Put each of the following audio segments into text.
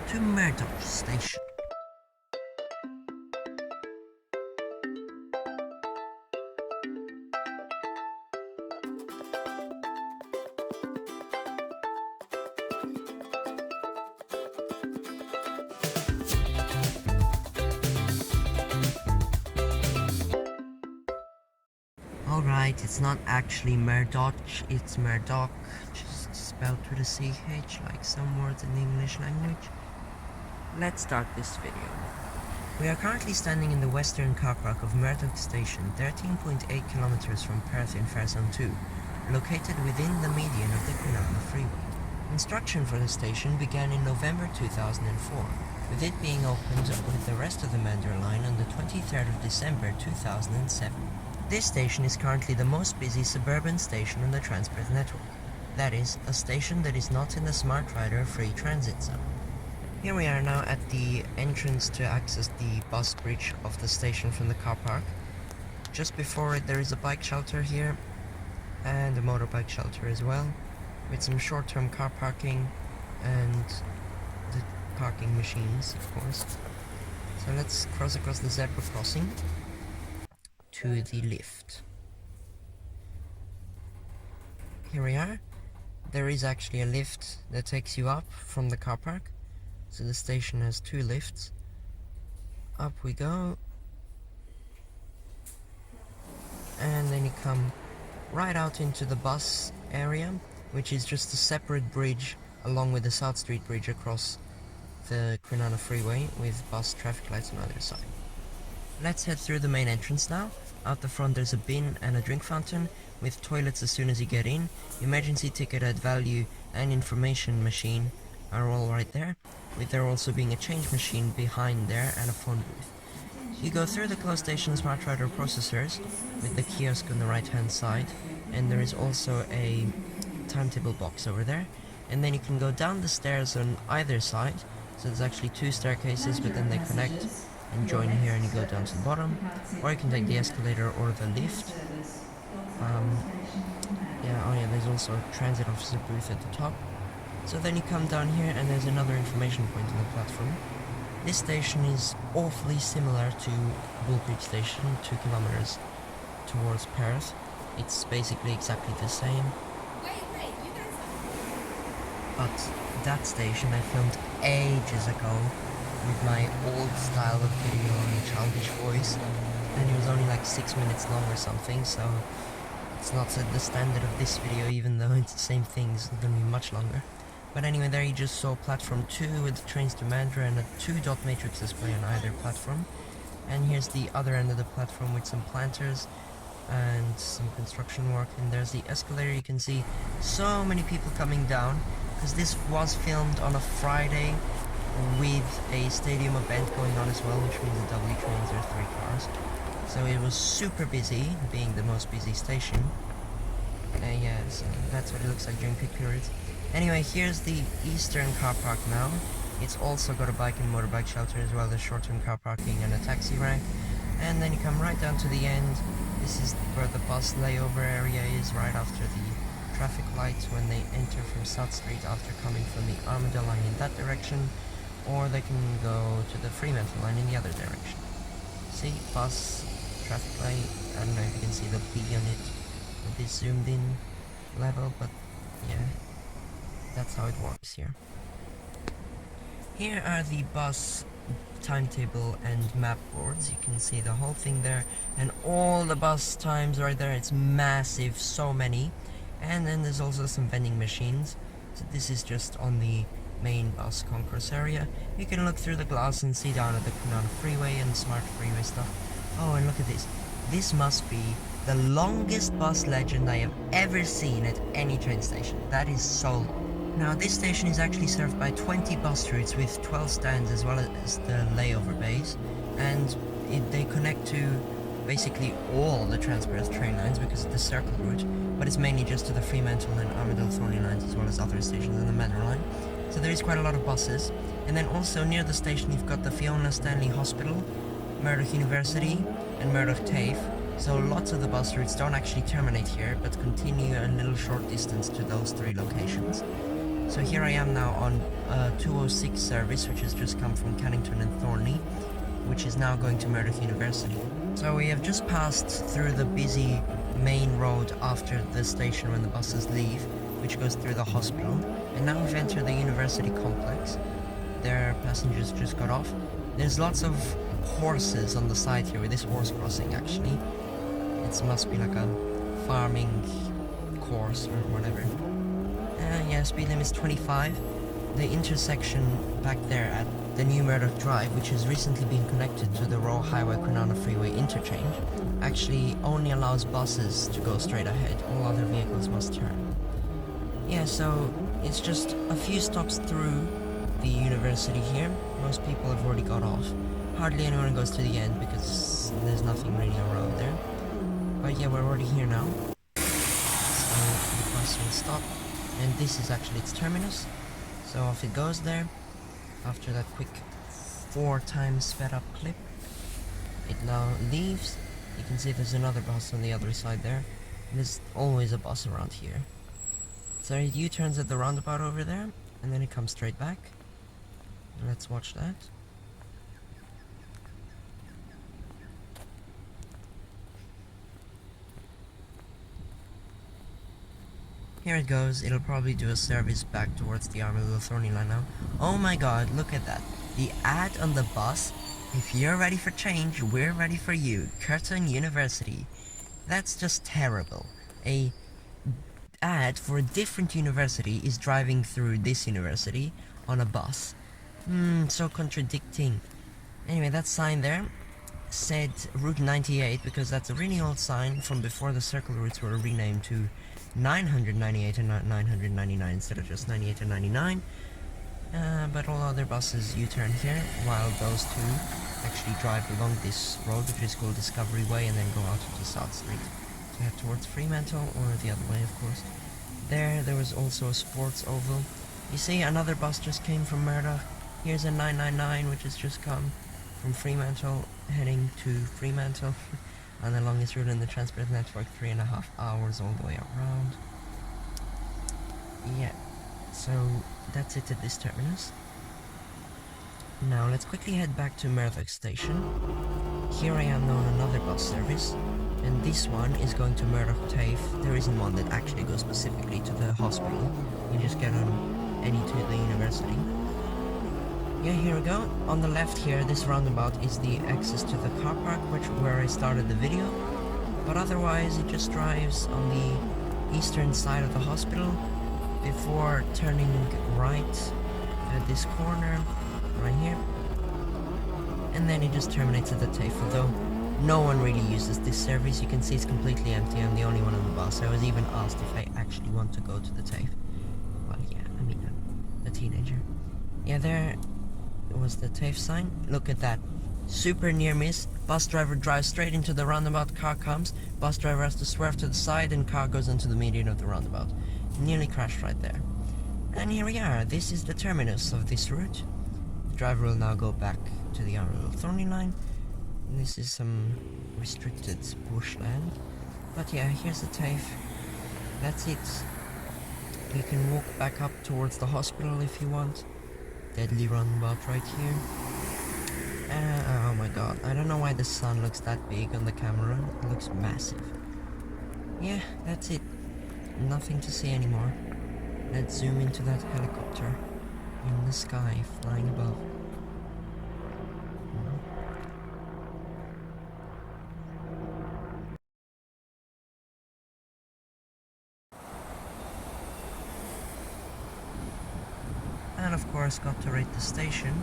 to Murdoch Station. Alright, it's not actually Murdoch, it's Murdoch, just spelled with a CH like some words in the English language. Let's start this video. We are currently standing in the western car park of Murdoch Station, 13.8 kilometers from Perth in Fare Zone 2, located within the median of the Kwinana Freeway. Construction for the station began in November 2004, with it being opened with the rest of the Mandurah line on the 23rd of December 2007. This station is currently the most busy suburban station on the Transperth network. That is, a station that is not in the Smart Rider free transit zone. Here we are now at the entrance to access the bus bridge of the station from the car park. Just before it there is a bike shelter here, and a motorbike shelter as well, with some short-term car parking and the parking machines, of course. So let's cross across the zebra crossing to the lift. Here we are. There is actually a lift that takes you up from the car park. So the station has two lifts. Up we go. And then you come right out into the bus area, which is just a separate bridge along with the South Street Bridge across the Kwinana Freeway with bus traffic lights on either side. Let's head through the main entrance now. Out the front there's a bin and a drink fountain with toilets as soon as you get in. Emergency ticket at value and information machine are all right there, with there also being a change machine behind there and a phone booth. You go through the closed station Smart Rider processors with the kiosk on the right hand side, and there is also a timetable box over there, and then you can go down the stairs on either side. So there's actually two staircases, but then they connect and join here and you go down to the bottom, or you can take the escalator or the lift. There's also a transit officer booth at the top. So then you come down here and there's another information point on the platform. This station is awfully similar to Bullbridge Station, 2 kilometers towards Perth. It's basically exactly the same. But that station I filmed ages ago with my old style of video and childish voice, and it was only like 6 minutes long or something, so it's not at the standard of this video, even though it's the same thing. It's going to be much longer. But anyway, there you just saw platform 2 with the trains to Mandurah and a 2-dot matrix display on either platform. And here's the other end of the platform with some planters and some construction work, and there's the escalator. You can see so many people coming down, because this was filmed on a Friday with a stadium event going on as well, which means the W trains are 3 cars. So it was super busy, being the most busy station. So that's what it looks like during peak periods. Anyway, here's the eastern car park now. It's also got a bike and motorbike shelter as well as short-term car parking and a taxi rank. And then you come right down to the end. This is where the bus layover area is, right after the traffic lights when they enter from South Street after coming from the Armadale line in that direction, or they can go to the Fremantle line in the other direction. See, bus, traffic light, I don't know if you can see the B on it with this zoomed in level, but yeah, that's how it works here. Here are the bus timetable and map boards. You can see the whole thing there, and all the bus times right there. It's massive, so many. And then there's also some vending machines. So this is just on the main bus concourse area. You can look through the glass and see down at the Kwinana Freeway and Smart Freeway stuff. Oh, and look at this. This must be the longest bus legend I have ever seen at any train station. That is so long. Now, this station is actually served by 20 bus routes with 12 stands as well as the layover bays, and they connect to basically all the Transperth train lines because of the circle route, but it's mainly just to the Fremantle and Armadale Thornley lines as well as other stations on the Mandurah line. So there is quite a lot of buses. And then also near the station you've got the Fiona Stanley Hospital, Murdoch University and Murdoch TAFE. So lots of the bus routes don't actually terminate here, but continue a little short distance to those 3 locations. So here I am now on 206 service, which has just come from Cannington and Thornley, which is now going to Murdoch University. So we have just passed through the busy main road after the station when the buses leave, which goes through the hospital, and now we've entered the university complex. Their passengers just got off. There's lots of horses on the side here with this horse crossing actually. It must be like a farming course or whatever. Yeah, speed limit is 25. The intersection back there at the new Murdoch Drive, which has recently been connected to the Royal Highway Kwinana Freeway interchange, actually only allows buses to go straight ahead. All other vehicles must turn. Yeah, so it's just a few stops through the university here. Most people have already got off. Hardly anyone goes to the end because there's nothing really around there. But yeah, we're already here now. So the bus will stop. And this is actually its terminus. So off it goes there. After that quick 4 times sped up clip, it now leaves. You can see there's another bus on the other side there. And there's always a bus around here. So it U-turns at the roundabout over there, and then it comes straight back. Let's watch that. Here it goes. It'll probably do a service back towards the Armadillo Thorny line now. Oh my god, look at that. The ad on the bus. If you're ready for change, we're ready for you. Curtin University. That's just terrible. A ad for a different university is driving through this university on a bus. So contradicting. Anyway, that sign there said Route 98 because that's a really old sign from before the circle routes were renamed to 998 and not 999 instead of just 98 and 99. But all other buses U-turn here, while those two actually drive along this road, which is called Discovery Way, and then go out to South Street to head towards Fremantle, or the other way, of course. There was also a sports oval. You see, another bus just came from Murdoch. Here's a 999, which has just come from Fremantle, heading to Fremantle. And the longest route in the transport network, 3.5 hours all the way around. Yeah, so that's it at this terminus. Now let's quickly head back to Murdoch Station. Here I am now on another bus service, and this one is going to Murdoch TAFE. There isn't one that actually goes specifically to the hospital. You just get on any to the university. Yeah, here we go. On the left here, this roundabout is the access to the car park, where I started the video. But otherwise, it just drives on the eastern side of the hospital before turning right at this corner, right here. And then it just terminates at the TAFE, although no one really uses this service. You can see it's completely empty. I'm the only one on the bus. I was even asked if I actually want to go to the TAFE. Well, yeah, I mean, I'm a teenager. Yeah, there was the TAFE sign. Look at that. Super near miss. Bus driver drives straight into the roundabout. Car comes. Bus driver has to swerve to the side and car goes into the median of the roundabout. Nearly crashed right there. And here we are. This is the terminus of this route. The driver will now go back to the Armadillo Thorny line. And this is some restricted bushland. But yeah, here's the TAFE. That's it. You can walk back up towards the hospital if you want. Deadly roundabout right here. Oh my god, I don't know why the sun looks that big on the camera. It looks massive. Yeah, that's it. Nothing to see anymore. Let's zoom into that helicopter in the sky flying above. And of course, got to rate the station.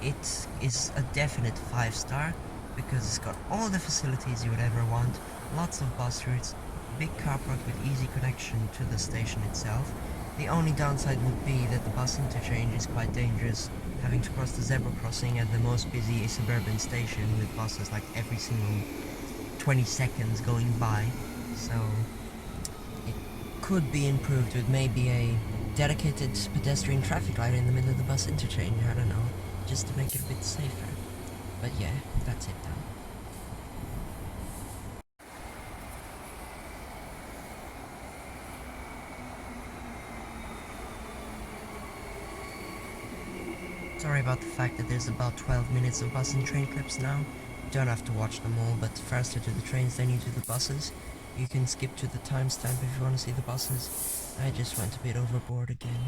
It is a definite 5-star because it's got all the facilities you would ever want, lots of bus routes, big car park with easy connection to the station itself. The only downside would be that the bus interchange is quite dangerous, having to cross the zebra crossing at the most busy suburban station with buses like every single 20 seconds going by. So it could be improved with maybe a dedicated pedestrian traffic light in the middle of the bus interchange, I don't know, just to make it a bit safer. But yeah, that's it then. Sorry about the fact that there's about 12 minutes of bus and train clips now. You don't have to watch them all, but first you do the trains, then you do the buses. You can skip to the timestamp if you want to see the buses. I just went a bit overboard again.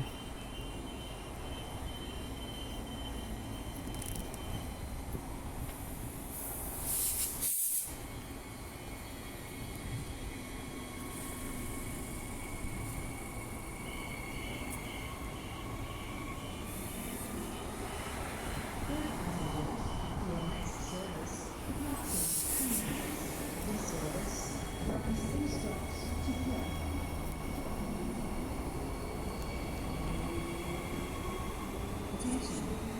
Attention,